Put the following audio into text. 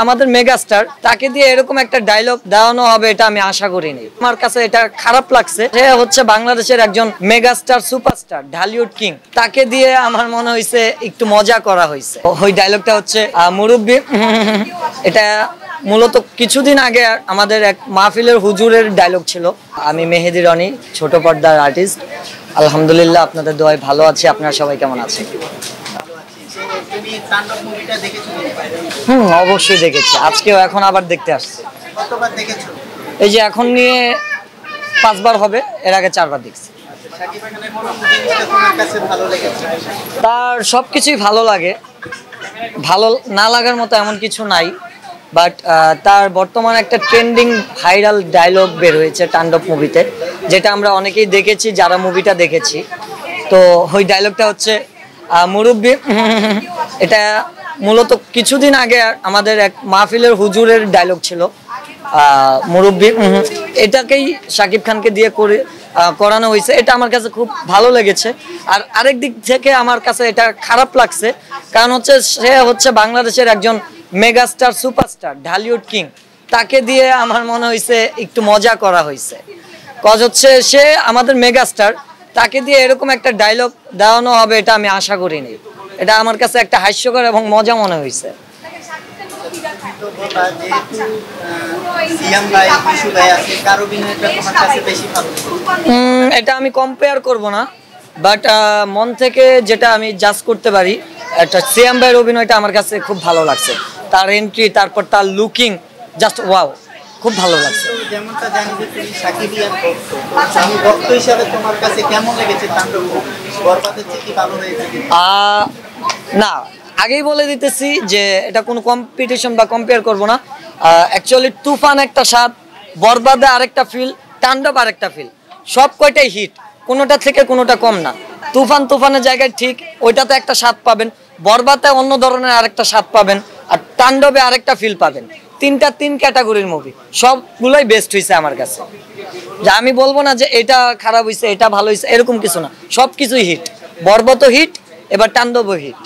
আমাদের মেগাস্টার তাকে দিয়ে এরকম একটা ডায়লগ দেওয়ানো হবে এটা আমি আশা করিনি। আমার কাছে এটা খারাপ লাগছে। সে হচ্ছে বাংলাদেশের একজন মেগাস্টার সুপারস্টার ঢালিউড কিং, তাকে দিয়ে আমার মনে হয়েছে একটু মজা করা হয়েছে। ওই ডায়লগটা হচ্ছে মুরব্বি, এটা মূলত কিছুদিন আগে আমাদের এক মাহফিলের হুজুরের ডায়লগ ছিল। আমি মেহেদি রনি, ছোট পর্দার আর্টিস্ট। আলহামদুলিল্লাহ, আপনাদের দোয়ায় ভালো আছি। আপনারা সবাই কেমন আছেন? অবশ্যই দেখেছি, আজকেও এখন আবার দেখতে আসছি। এই যে এখন নিয়ে 5 বার হবে, এর আগে 4 বার দেখছি। তার সবকিছুই ভালো লাগে, ভালো না লাগার মতো এমন কিছু নাই। বাট তার বর্তমানে একটা ট্রেন্ডিং ভাইরাল ডায়লগ বের হয়েছে তাণ্ডব মুভিতে, যেটা আমরা অনেকেই দেখেছি যারা মুভিটা দেখেছি। তো ওই ডায়লগটা হচ্ছে মুরব্বি, এটা মূলত কিছুদিন আগে আমাদের এক মাহফিলের হুজুরের ডায়লগ ছিল। মুরব্বি, এটাকেই শাকিব খানকে দিয়ে করানো হয়েছে। এটা আমার কাছে খুব ভালো লেগেছে। আর আরেক দিক থেকে আমার কাছে এটা খারাপ লাগছে, কারণ হচ্ছে সে হচ্ছে বাংলাদেশের একজন মেগাস্টার সুপারস্টার ঢালিউড কিং, তাকে দিয়ে আমার মনে হয়েছে একটু মজা করা হয়েছে। কজ হচ্ছে সে আমাদের মেগাস্টার, তাকে দিয়ে এরকম একটা ডায়লগ দেওয়ানো হবে এটা আমি আশা করিনি। এটা আমার কাছে একটা হাস্যকর এবং মজা মনে হয়েছে। এটা আমি কম্পেয়ার করব না, বাট মন থেকে যেটা আমি জাজ করতে পারি, একটা সিয়াম ভাইয়ের অভিনয়টা আমার কাছে খুব ভালো লাগছে। তার এন্ট্রি, তারপর তার লুকিং, জাস্ট ওয়াও, খুব ভালো লাগছে। যেমনটা জানি যে তুমি সাকিবিয়ান ভক্ত, আমি ভক্ত হিসাবে তোমার কাছে কেমন লেগেছে তাণ্ডব? বরবাদের চেয়ে কি ভালো হয়েছে? না, আগেই বলে দিতেছি যে এটা কোনো কম্পিটিশন বা কম্পেয়ার করব না। অ্যাকচুয়ালি তুফান একটা স্বাদ, বরবাদে আরেকটা ফিল, তাণ্ডব আরেকটা ফিল। সব কয়টাই হিট, কোনোটা থেকে কোনোটা কম না। তুফানের জায়গায় ঠিক ওইটাতে একটা স্বাদ পাবেন, বরবাদে অন্য ধরনের আরেকটা স্বাদ পাবেন, আর তাণ্ডবে আরেকটা ফিল পাবেন। তিন ক্যাটাগরির মুভি, সবগুলোই বেস্ট হয়েছে আমার কাছে। যা আমি বলবো না যে এটা খারাপ হয়েছে, এটা ভালো হয়েছে, এরকম কিছু না, সব কিছুই হিট। বরবাদও হিট, এবার তাণ্ডবও হিট।